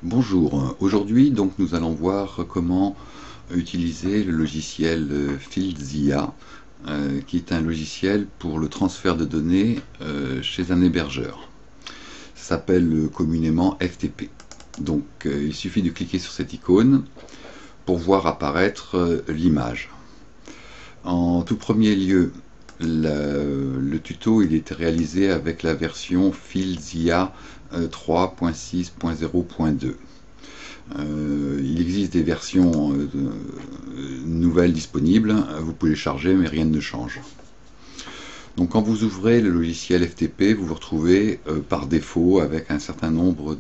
Bonjour, aujourd'hui donc nous allons voir comment utiliser le logiciel FieldZilla, qui est un logiciel pour le transfert de données chez un hébergeur. Ça s'appelle communément FTP. Donc il suffit de cliquer sur cette icône pour voir apparaître l'image. En tout premier lieu, le tuto il est réalisé avec la version FieldZilla 3.6.0.2. Il existe des versions nouvelles disponibles, vous pouvez les charger mais rien ne change. Donc quand vous ouvrez le logiciel FTP, vous vous retrouvez par défaut avec un certain nombre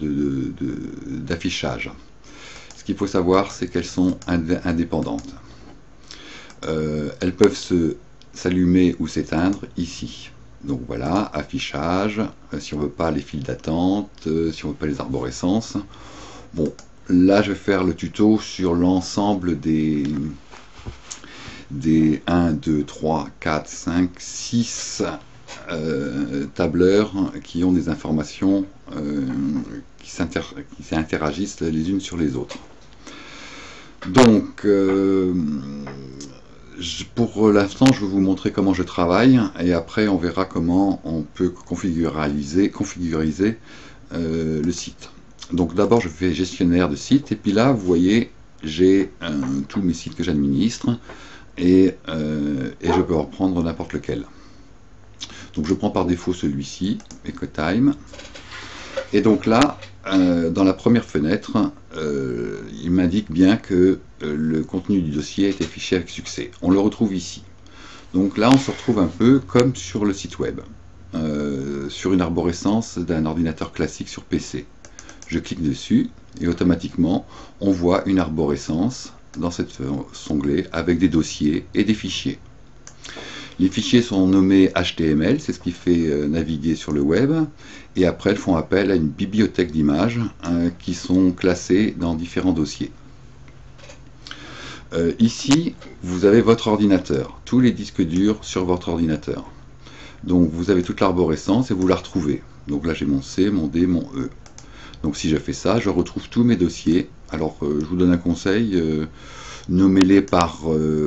d'affichages. Ce qu'il faut savoir, c'est qu'elles sont indépendantes. Elles peuvent s'allumer ou s'éteindre ici. Donc voilà, affichage, si on ne veut pas les files d'attente, si on ne veut pas les arborescences. Bon, là je vais faire le tuto sur l'ensemble des 1, 2, 3, 4, 5, 6 tableurs qui ont des informations qui interagissent les unes sur les autres. Donc, pour l'instant, je vais vous montrer comment je travaille et après on verra comment on peut configuriser le site. Donc d'abord je fais gestionnaire de site et puis là vous voyez j'ai tous mes sites que j'administre et je peux reprendre n'importe lequel. Donc je prends par défaut celui-ci, EcoTime, et donc là dans la première fenêtre il m'indique bien que le contenu du dossier a été affiché avec succès. On le retrouve ici. Donc là on se retrouve un peu comme sur le site web, sur une arborescence d'un ordinateur classique sur PC. Je clique dessus et automatiquement on voit une arborescence dans cet onglet avec des dossiers et des fichiers. Les fichiers sont nommés HTML, c'est ce qui fait naviguer sur le web, et après elles font appel à une bibliothèque d'images qui sont classées dans différents dossiers. Ici, vous avez votre ordinateur, tous les disques durs sur votre ordinateur. Donc vous avez toute l'arborescence et vous la retrouvez. Donc là j'ai mon C, mon D, mon E. Donc si je fais ça, je retrouve tous mes dossiers. Alors je vous donne un conseil, nommez-les par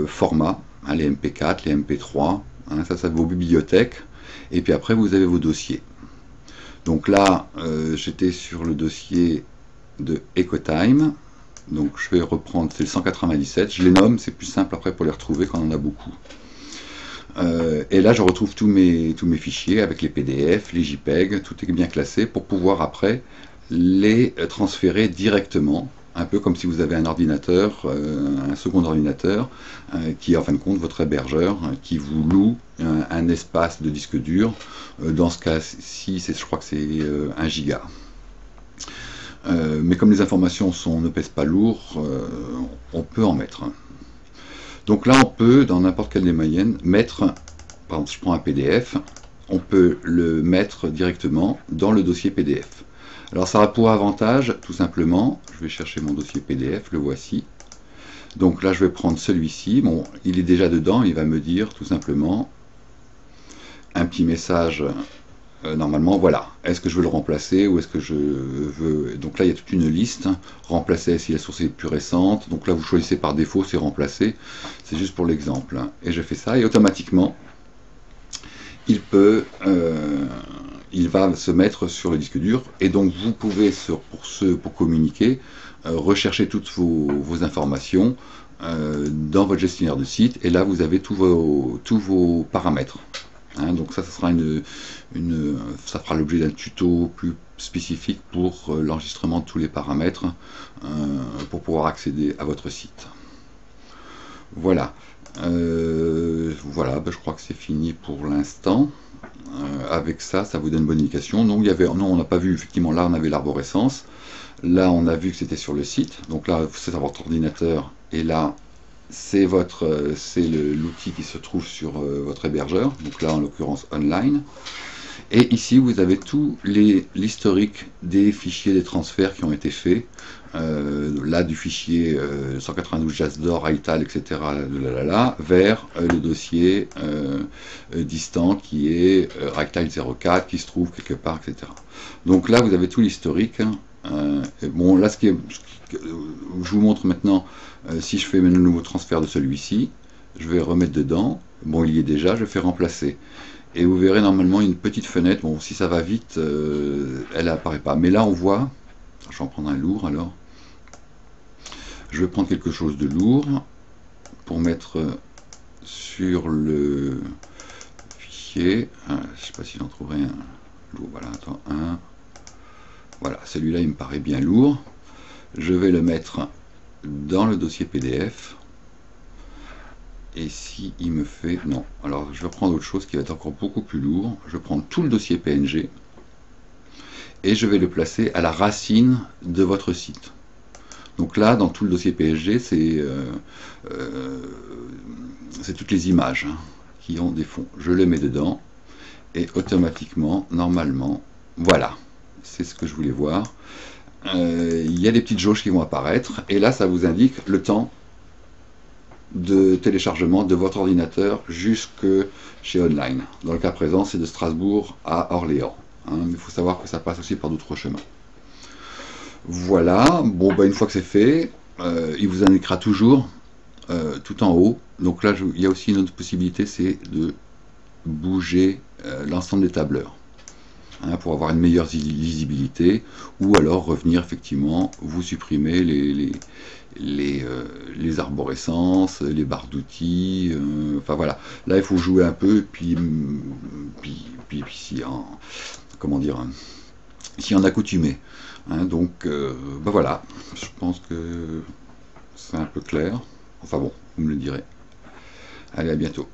format, hein, les MP4, les MP3, hein, ça c'est vos bibliothèques, et puis après vous avez vos dossiers. Donc là, j'étais sur le dossier de EcoTime, donc je vais reprendre, c'est le 197, je les nomme, c'est plus simple après pour les retrouver quand on en a beaucoup. Et là je retrouve tous mes fichiers avec les PDF, les JPEG, tout est bien classé pour pouvoir après les transférer directement, un peu comme si vous avez un ordinateur, un second ordinateur, qui est en fin de compte votre hébergeur, qui vous loue un espace de disque dur. Dans ce cas-ci, je crois que c'est 1 giga. Mais comme les informations ne pèsent pas lourd, on peut en mettre. Donc là, on peut, dans n'importe quelle des moyennes, mettre, par exemple, si je prends un PDF, on peut le mettre directement dans le dossier PDF. Alors ça a pour avantage, tout simplement, je vais chercher mon dossier PDF, le voici. Donc là je vais prendre celui-ci, bon, il est déjà dedans, il va me dire tout simplement un petit message, normalement, voilà, est-ce que je veux le remplacer ou est-ce que je veux... Donc là il y a toute une liste, remplacer si la source est plus récente, donc là vous choisissez par défaut, c'est remplacer, c'est juste pour l'exemple. Et je fais ça et automatiquement, il va se mettre sur le disque dur et donc vous pouvez, pour communiquer, rechercher toutes vos informations dans votre gestionnaire de site et là vous avez tous vos paramètres. Hein, donc ça sera ça fera l'objet d'un tuto plus spécifique pour l'enregistrement de tous les paramètres pour pouvoir accéder à votre site. Voilà. Voilà, je crois que c'est fini pour l'instant. Avec ça, ça vous donne une bonne indication. Donc, non, on n'a pas vu, effectivement, là on avait l'arborescence. Là, on a vu que c'était sur le site. Donc là, c'est votre ordinateur. Et là, c'est l'outil qui se trouve sur votre hébergeur. Donc là, en l'occurrence, online. Et ici, vous avez tout l'historique des fichiers, des transferts qui ont été faits. Là, du fichier 192 JASDOR, ITAL, etc. vers le dossier distant qui est Ragtile 04 qui se trouve quelque part, etc. Donc là, vous avez tout l'historique Et bon, là, je vous montre maintenant, si je fais maintenant le nouveau transfert de celui-ci, je vais remettre dedans. Bon, il y est déjà, je fais remplacer. Et vous verrez normalement une petite fenêtre. Bon, si ça va vite, elle apparaît pas. Mais là, on voit. Je vais en prendre un lourd alors. Je vais prendre quelque chose de lourd pour mettre sur le fichier. Je ne sais pas si j'en trouverai un lourd. Voilà, attends, un. Voilà, celui-là, il me paraît bien lourd. Je vais le mettre dans le dossier PDF. Et si il me fait... Non, alors je vais prendre autre chose qui va être encore beaucoup plus lourd. Je vais prendre tout le dossier PNG et je vais le placer à la racine de votre site. Donc là, dans tout le dossier PNG, c'est toutes les images qui ont des fonds. Je les mets dedans et automatiquement, normalement, voilà, c'est ce que je voulais voir. Il y a des petites jauges qui vont apparaître et là, ça vous indique le temps de téléchargement de votre ordinateur jusque chez Online. Dans le cas présent, c'est de Strasbourg à Orléans. Mais il faut savoir que ça passe aussi par d'autres chemins. Voilà, bon, une fois que c'est fait, il vous indiquera toujours tout en haut. Donc là, il y a aussi une autre possibilité, c'est de bouger l'ensemble des tableurs pour avoir une meilleure lisibilité, ou alors revenir effectivement, vous supprimer les arborescences, les barres d'outils, enfin voilà. Là, il faut jouer un peu, puis comment dire, s'y en accoutumer. Donc, voilà, je pense que c'est un peu clair. Enfin bon, vous me le direz. Allez, à bientôt.